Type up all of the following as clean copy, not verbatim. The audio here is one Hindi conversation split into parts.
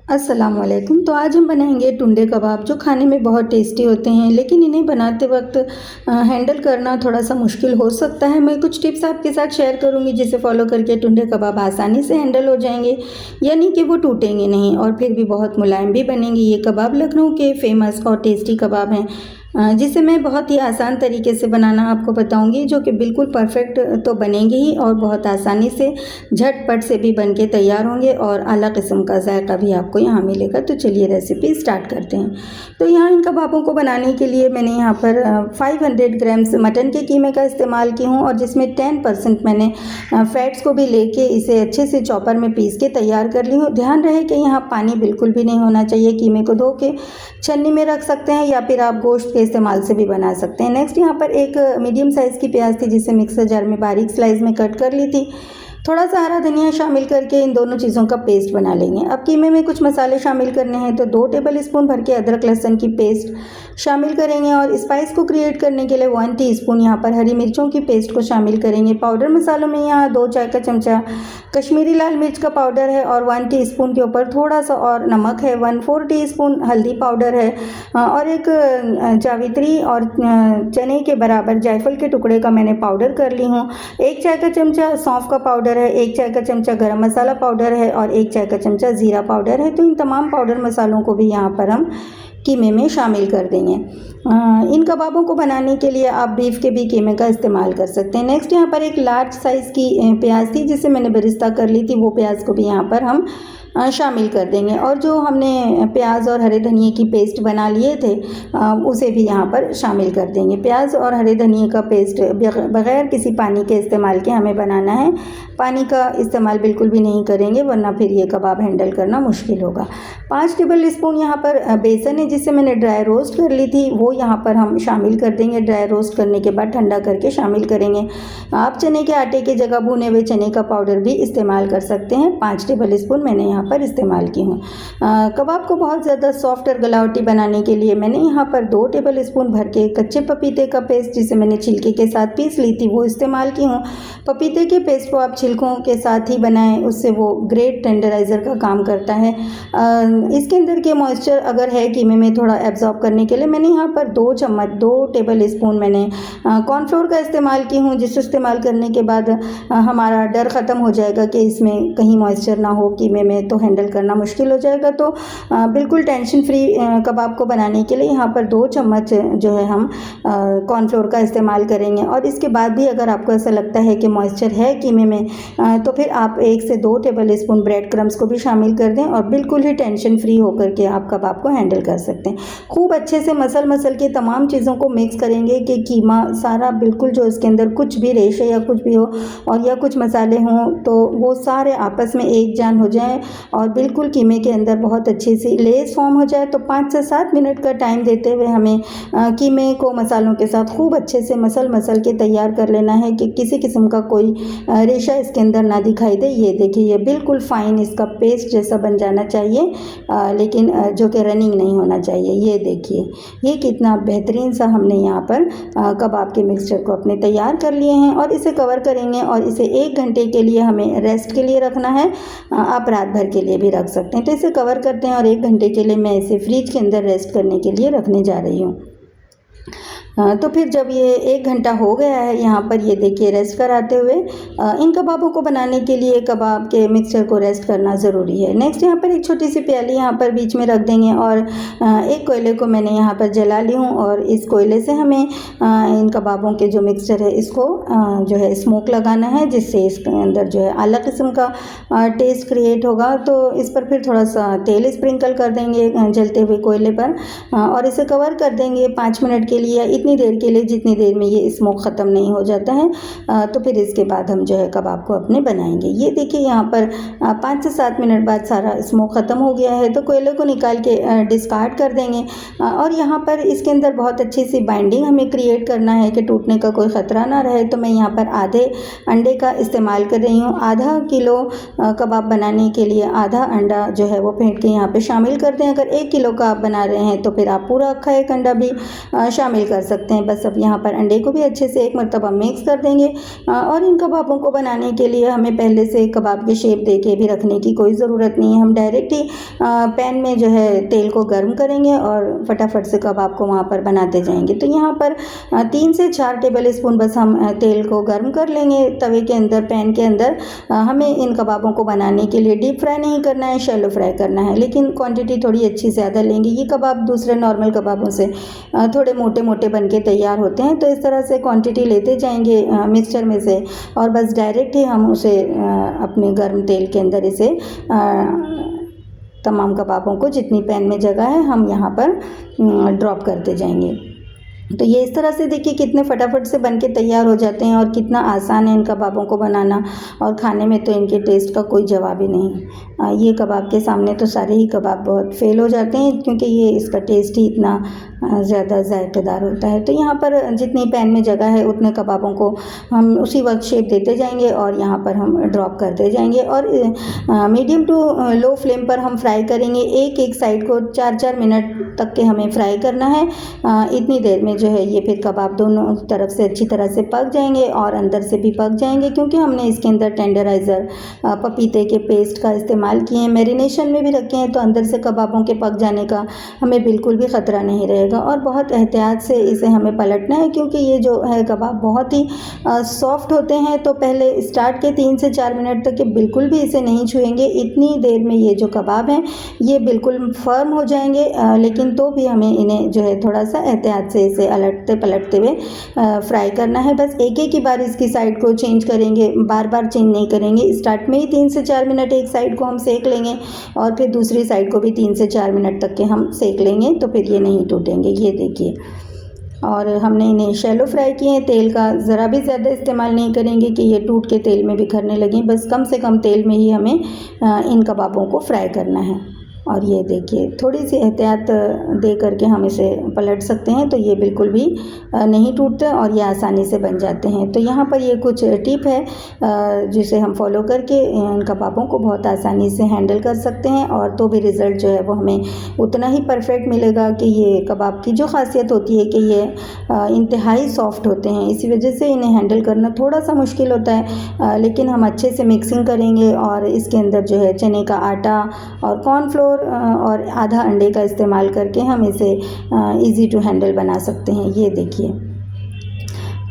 अस्सलामुअलैकुम। तो आज हम बनाएंगे टुंडे कबाब, जो खाने में बहुत टेस्टी होते हैं, लेकिन इन्हें बनाते वक्त हैंडल करना थोड़ा सा मुश्किल हो सकता है। मैं कुछ टिप्स आपके साथ शेयर करूंगी जिसे फॉलो करके टुंडे कबाब आसानी से हैंडल हो जाएंगे, यानी कि वो टूटेंगे नहीं और फिर भी बहुत मुलायम भी बनेंगे। ये कबाब लखनऊ के फेमस और टेस्टी कबाब हैं, जिसे मैं बहुत ही आसान तरीके से बनाना आपको बताऊंगी, जो कि बिल्कुल परफेक्ट तो बनेंगे ही और बहुत आसानी से झटपट से भी बन के तैयार होंगे और आला किस्म का जायका भी आपको यहाँ मिलेगा। तो चलिए रेसिपी स्टार्ट करते हैं। तो यहाँ इन कबाबों को बनाने के लिए मैंने यहाँ पर 500 ग्राम्स मटन के कीमे का इस्तेमाल की हूँ और जिसमें 10% मैंने फैट्स को भी लेके इसे अच्छे से चॉपर में पीस के तैयार कर ली हूँ। ध्यान रहे कि यहाँ पानी बिल्कुल भी नहीं होना चाहिए। कीमे को धो के छन्नी में रख सकते हैं या फिर आप गोश्त के इस्तेमाल से भी बना सकते हैं। नेक्स्ट यहाँ पर एक मीडियम साइज़ की प्याज थी जिसे मिक्सर जार में बारीक स्लाइस में कट कर ली थी। थोड़ा सा हरा धनिया शामिल करके इन दोनों चीज़ों का पेस्ट बना लेंगे। अब कीमे में कुछ मसाले शामिल करने हैं, तो 2 टेबल स्पून भर के अदरक लहसुन की पेस्ट शामिल करेंगे और स्पाइस को क्रिएट करने के लिए 1 टीस्पून यहाँ पर हरी मिर्चों की पेस्ट को शामिल करेंगे। पाउडर मसालों में यहाँ 2 चाय का चमचा कश्मीरी लाल मिर्च का पाउडर है और 1 टीस्पून के ऊपर थोड़ा सा और नमक है, 1/4 टीस्पून हल्दी पाउडर है और एक जावित्री और चने के बराबर जायफल के टुकड़े का मैंने पाउडर कर ली हूँ। 1 चाय का चमचा सौंफ का पाउडर है, 1 चाय का चमचा गरम मसाला पाउडर है और 1 चाय का चमचा ज़ीरा पाउडर है। तो इन तमाम पाउडर मसालों को भी यहाँ पर हम कीमे में शामिल कर देंगे। इन कबाबों को बनाने के लिए आप बीफ के भी कीमे का इस्तेमाल कर सकते हैं। नेक्स्ट यहाँ पर एक लार्ज साइज़ की प्याज थी जिसे मैंने बेरिस्ता कर ली थी, वो प्याज को भी यहाँ पर हम शामिल कर देंगे और जो हमने प्याज और हरे धनिए की पेस्ट बना लिए थे उसे भी यहाँ पर शामिल कर देंगे। प्याज और हरे धनिए का पेस्ट बग़ैर किसी पानी के इस्तेमाल के हमें बनाना है। पानी का इस्तेमाल बिल्कुल भी नहीं करेंगे वरना फिर ये कबाब हैंडल करना मुश्किल होगा। 5 टेबल स्पून यहाँ पर बेसन है जिसे मैंने ड्राई रोस्ट कर ली थी, वो यहाँ पर हम शामिल कर देंगे। ड्राई रोस्ट करने के बाद ठंडा करके शामिल करेंगे। आप चने के आटे की जगह भुने हुए चने का पाउडर भी इस्तेमाल कर सकते हैं। 5 टेबल स्पून मैंने यहाँ पर इस्तेमाल की हूँ। कबाब को बहुत ज़्यादा सॉफ्ट और गलावटी बनाने के लिए मैंने यहाँ पर 2 टेबल स्पून भर के कच्चे पपीते का पेस्ट जिसे मैंने छिलके के साथ पीस ली थी वो इस्तेमाल की हूँ। पपीते के पेस्ट को आप छिलकों के साथ ही बनाएं, उससे वो ग्रेट टेंडराइज़र का काम करता है। इसके अंदर के मॉइस्चर अगर है कीमे में थोड़ा एब्जॉर्ब करने के लिए मैंने यहाँ पर 2 टेबल स्पून मैंने कॉर्नफ्लोर का इस्तेमाल की हूँ, जिसे इस्तेमाल करने के बाद हमारा डर ख़त्म हो जाएगा कि इसमें कहीं मॉइस्चर ना हो कीमे में, तो हैंडल करना मुश्किल हो जाएगा। तो बिल्कुल टेंशन फ्री कबाब को बनाने के लिए यहाँ पर 2 चम्मच जो है हम कॉर्नफ्लोर का इस्तेमाल करेंगे। और इसके बाद भी अगर आपको ऐसा लगता है कि मॉइस्चर है कीमे में तो फिर आप 1 से 2 टेबल स्पून ब्रेड क्रम्स को भी शामिल कर दें और बिल्कुल ही टेंशन फ्री होकर के आप कबाब को हैंडल कर सकते हैं। खूब अच्छे से मसल के तमाम चीज़ों को मिक्स करेंगे कि कीमा सारा बिल्कुल जो इसके अंदर कुछ भी रेशे या कुछ भी हो और या कुछ मसाले हों तो वो सारे आपस में एक जान हो जाएं और बिल्कुल कीमे के अंदर बहुत अच्छी सी लेस फॉर्म हो जाए। तो 5 से 7 मिनट का टाइम देते हुए हमें कीमे को मसालों के साथ खूब अच्छे से मसल के तैयार कर लेना है कि किसी किस्म का कोई रेशा इसके अंदर ना दिखाई दे। ये देखिए ये बिल्कुल फाइन इसका पेस्ट जैसा बन जाना चाहिए, लेकिन जो कि रनिंग नहीं होना चाहिए। ये देखिए ये कितना बेहतरीन सा हमने यहाँ पर कबाब के मिक्सचर को अपने तैयार कर लिए हैं और इसे कवर करेंगे और इसे 1 घंटे के लिए हमें रेस्ट के लिए रखना है। आप रात भर के लिए भी रख सकते हैं। तो इसे कवर करते हैं और 1 घंटे के लिए मैं इसे फ्रिज के अंदर रेस्ट करने के लिए रखने जा रही हूँ। तो फिर जब ये 1 घंटा हो गया है यहाँ पर ये देखिए रेस्ट कराते हुए, इन कबाबों को बनाने के लिए कबाब के मिक्सचर को रेस्ट करना ज़रूरी है। नेक्स्ट यहाँ पर एक छोटी सी प्याली यहाँ पर बीच में रख देंगे और एक कोयले को मैंने यहाँ पर जला ली हूँ और इस कोयले से हमें इन कबाबों के जो मिक्सचर है इसको जो है स्मोक लगाना है, जिससे इसके अंदर जो है अलग किस्म का टेस्ट क्रिएट होगा। तो इस पर फिर थोड़ा सा तेल स्प्रिंकल कर देंगे जलते हुए कोयले पर और इसे कवर कर देंगे 5 मिनट के लिए, इतनी देर के लिए जितनी देर में ये स्मोक ख़त्म नहीं हो जाता है। तो फिर इसके बाद हम जो है कबाब को अपने बनाएंगे। ये देखिए यहाँ पर 5 से 7 मिनट बाद सारा स्मोक ख़त्म हो गया है, तो कोयले को निकाल के डिस्कार्ड कर देंगे। और यहाँ पर इसके अंदर बहुत अच्छी सी बाइंडिंग हमें क्रिएट करना है कि टूटने का कोई ख़तरा ना रहे। तो मैं यहाँ पर आधे अंडे का इस्तेमाल कर रही हूँ। आधा किलो कबाब बनाने के लिए आधा अंडा जो है वो फेंट के यहाँ पर शामिल कर दें। अगर 1 किलो का आप बना रहे हैं तो फिर आप पूरा अक्खा 1 अंडा भी शामिल कर सकते सकते हैं। बस अब यहाँ पर अंडे को भी अच्छे से एक मरतबा मिक्स कर देंगे और इन कबाबों को बनाने के लिए हमें पहले से कबाब की शेप दे के भी रखने की कोई ज़रूरत नहीं है। हम डायरेक्ट ही पैन में जो है तेल को गर्म करेंगे और फटाफट से कबाब को वहाँ पर बनाते जाएंगे। तो यहाँ पर 3 से 4 टेबल स्पून बस हम तेल को गर्म कर लेंगे तवे के अंदर, पैन के अंदर। हमें इन कबाबों को बनाने के लिए डीप फ्राई नहीं करना है, शैलो फ्राई करना है, लेकिन क्वांटिटी थोड़ी अच्छी ज़्यादा लेंगे। ये कबाब दूसरे नॉर्मल कबाबों से थोड़े मोटे मोटे बन के तैयार होते हैं, तो इस तरह से क्वांटिटी लेते जाएंगे मिक्सचर में से और बस डायरेक्ट ही हम उसे अपने गर्म तेल के अंदर इसे तमाम कबाबों को जितनी पैन में जगह है हम यहाँ पर ड्रॉप करते जाएंगे। तो ये इस तरह से देखिए कितने फटाफट से बन के तैयार हो जाते हैं और कितना आसान है इन कबाबों को बनाना और खाने में तो इनके टेस्ट का कोई जवाब ही नहीं। ये कबाब के सामने तो सारे ही कबाब बहुत फेल हो जाते हैं क्योंकि ये इसका टेस्ट ही इतना ज़्यादा जायकेदार होता है। तो यहाँ पर जितनी पैन में जगह है उतने कबाबों को हम उसी वक्त शेप देते जाएंगे और यहाँ पर हम ड्रॉप करते जाएंगे और मीडियम टू लो फ्लेम पर हम फ्राई करेंगे। एक एक साइड को 4-4 मिनट तक के हमें फ्राई करना है। इतनी देर में जो है ये फिर कबाब दोनों तरफ से अच्छी तरह से पक जाएंगे और अंदर से भी पक जाएंगे क्योंकि हमने इसके अंदर टेंडराइज़र पपीते के पेस्ट का इस्तेमाल किए हैं, मैरिनेशन में भी रखे हैं, तो अंदर से कबाबों के पक जाने का हमें बिल्कुल भी ख़तरा नहीं रहेगा। और बहुत एहतियात से इसे हमें पलटना है क्योंकि ये जो है कबाब बहुत ही सॉफ्ट होते हैं। तो पहले स्टार्ट के 3 से 4 मिनट तक के बिल्कुल भी इसे नहीं छुएंगे। इतनी देर में ये जो कबाब हैं ये बिल्कुल फर्म हो जाएंगे, लेकिन तो भी हमें इन्हें जो है थोड़ा सा एहतियात से इसे अलटते पलटते हुए फ्राई करना है। बस एक ही बार इसकी साइड को चेंज करेंगे, बार बार चेंज नहीं करेंगे। स्टार्ट में ही 3 से 4 मिनट एक साइड को हम सेक लेंगे और फिर दूसरी साइड को भी 3 से 4 मिनट तक के हम सेक लेंगे, तो फिर ये नहीं टूटेंगे। ये देखिए, और हमने इन्हें शैलो फ्राई किए हैं। तेल का ज़रा भी ज़्यादा इस्तेमाल नहीं करेंगे कि ये टूट के तेल में बिखरने लगें। बस कम से कम तेल में ही हमें इन कबाबों को फ्राई करना है। और ये देखिए, थोड़ी सी एहतियात दे करके हम इसे पलट सकते हैं तो ये बिल्कुल भी नहीं टूटते और ये आसानी से बन जाते हैं। तो यहाँ पर ये कुछ टिप है जिसे हम फॉलो करके इन कबाबों को बहुत आसानी से हैंडल कर सकते हैं और तो भी रिज़ल्ट जो है वो हमें उतना ही परफेक्ट मिलेगा। कि ये कबाब की जो खासियत होती है कि ये इंतहाई सॉफ्ट होते हैं, इसी वजह से इन्हें हैंडल करना थोड़ा सा मुश्किल होता है, लेकिन हम अच्छे से मिक्सिंग करेंगे और इसके अंदर जो है चने का आटा और कॉर्नफ्लोर और आधा अंडे का इस्तेमाल करके हम इसे इजी टू हैंडल बना सकते हैं। ये देखिए,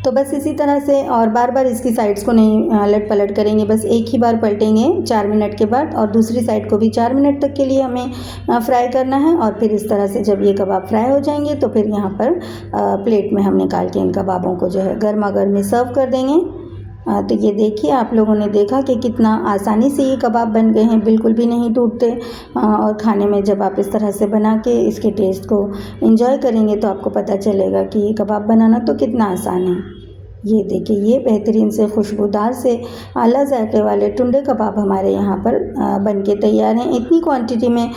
तो बस इसी तरह से और बार बार इसकी साइड्स को नहीं अलट पलट करेंगे, बस एक ही बार पलटेंगे 4 मिनट के बाद और दूसरी साइड को भी 4 मिनट तक के लिए हमें फ्राई करना है। और फिर इस तरह से जब ये कबाब फ्राई हो जाएंगे तो फिर यहाँ पर प्लेट में हम निकाल के इन कबाबों को जो है गर्मा गर्मी सर्व कर देंगे। तो ये देखिए, आप लोगों ने देखा कि कितना आसानी से ये कबाब बन गए हैं, बिल्कुल भी नहीं टूटते। और खाने में जब आप इस तरह से बना के इसके टेस्ट को एंजॉय करेंगे तो आपको पता चलेगा कि ये कबाब बनाना तो कितना आसान है। ये देखिए, ये बेहतरीन से खुशबूदार से आला जायके वाले टुंडे कबाब हमारे यहाँ पर बन के तैयार हैं। इतनी क्वांटिटी में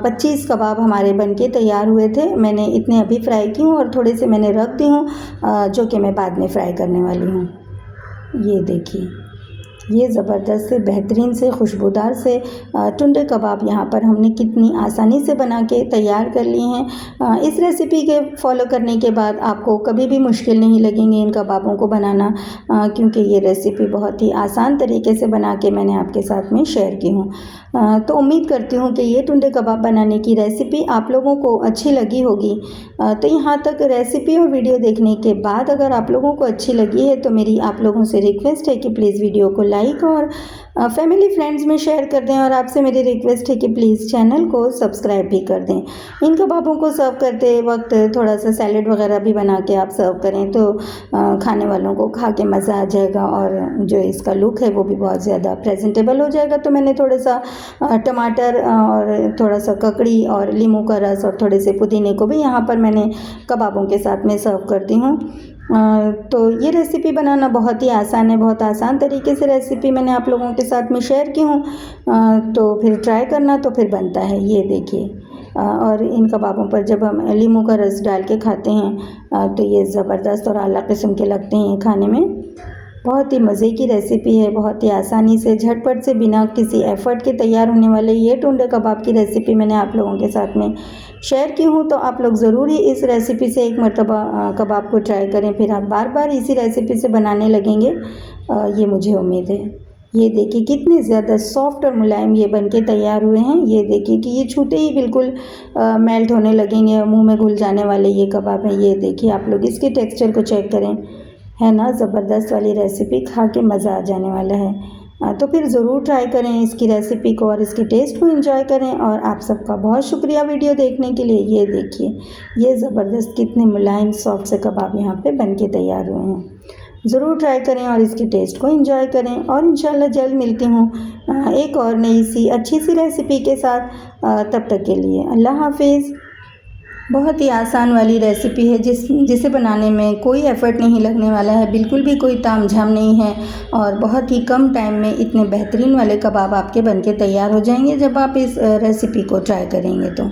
25 कबाब हमारे बन के तैयार हुए थे। मैंने इतने अभी फ्राई की हूँ और थोड़े से मैंने रख दी हूँ जो कि मैं बाद में फ्राई करने वाली हूँ। ये देखिए, ये ज़बरदस्त से बेहतरीन से खुशबूदार से टुंडे कबाब यहाँ पर हमने कितनी आसानी से बना के तैयार कर लिए हैं। इस रेसिपी के फॉलो करने के बाद आपको कभी भी मुश्किल नहीं लगेंगे इन कबाबों को बनाना, क्योंकि ये रेसिपी बहुत ही आसान तरीके से बना के मैंने आपके साथ में शेयर की हूँ। तो उम्मीद करती हूँ कि ये टुंडे कबाब बनाने की रेसिपी आप लोगों को अच्छी लगी होगी। तो यहाँ तक रेसिपी और वीडियो देखने के बाद अगर आप लोगों को अच्छी लगी है तो मेरी आप लोगों से रिक्वेस्ट है कि प्लीज़ वीडियो को लाइक और फैमिली फ्रेंड्स में शेयर कर दें। और आपसे मेरी रिक्वेस्ट है कि प्लीज़ चैनल को सब्सक्राइब भी कर दें। इन कबाबों को सर्व करते वक्त थोड़ा सा सैलेड वगैरह भी बना के आप सर्व करें तो खाने वालों को खा के मज़ा आ जाएगा और जो इसका लुक है वो भी बहुत ज़्यादा प्रेजेंटेबल हो जाएगा। तो मैंने थोड़ा सा टमाटर और थोड़ा सा ककड़ी और नींबू का रस और थोड़े से पुदीने को भी यहाँ पर मैंने कबाबों के साथ में सर्व करती हूँ। तो ये रेसिपी बनाना बहुत ही आसान है, बहुत आसान तरीके से रेसिपी मैंने आप लोगों के साथ में शेयर की हूँ। तो फिर ट्राई करना तो फिर बनता है। ये देखिए, और इन कबाबों पर जब हम नींबू का रस डाल के खाते हैं तो ये ज़बरदस्त और आला किस्म के लगते हैं खाने में। बहुत ही मज़े की रेसिपी है, बहुत ही आसानी से झटपट से बिना किसी एफ़र्ट के तैयार होने वाले ये टुंडे कबाब की रेसिपी मैंने आप लोगों के साथ में शेयर की हूँ। तो आप लोग ज़रूर ही इस रेसिपी से एक मरतबा कबाब को ट्राई करें, फिर आप बार बार इसी रेसिपी से बनाने लगेंगे, ये मुझे उम्मीद है। ये देखिए कितने ज़्यादा सॉफ्ट और मुलायम ये बनके तैयार हुए हैं। ये देखिए कि ये छूते ही बिल्कुल मेल्ट होने लगेंगे, मुंह में घुल जाने वाले ये कबाब हैं। ये देखिए आप लोग इसके टेक्सचर को चेक करें, है ना ज़बरदस्त वाली रेसिपी, खा के मज़ा आ जाने वाला है। तो फिर ज़रूर ट्राई करें इसकी रेसिपी को और इसके टेस्ट को एंजॉय करें। और आप सबका बहुत शुक्रिया वीडियो देखने के लिए। ये देखिए ये ज़बरदस्त कितने मुलायम सॉफ्ट से कबाब यहाँ पे बनके तैयार हुए हैं। ज़रूर ट्राई करें और इसके टेस्ट को एंजॉय करें। और इंशाल्लाह जल्द मिलती हूँ एक और नई सी अच्छी सी रेसिपी के साथ। तब तक के लिए अल्लाह हाफिज़। बहुत ही आसान वाली रेसिपी है जिसे बनाने में कोई एफ़र्ट नहीं लगने वाला है, बिल्कुल भी कोई तामझाम नहीं है और बहुत ही कम टाइम में इतने बेहतरीन वाले कबाब आपके बनके तैयार हो जाएंगे जब आप इस रेसिपी को ट्राई करेंगे तो।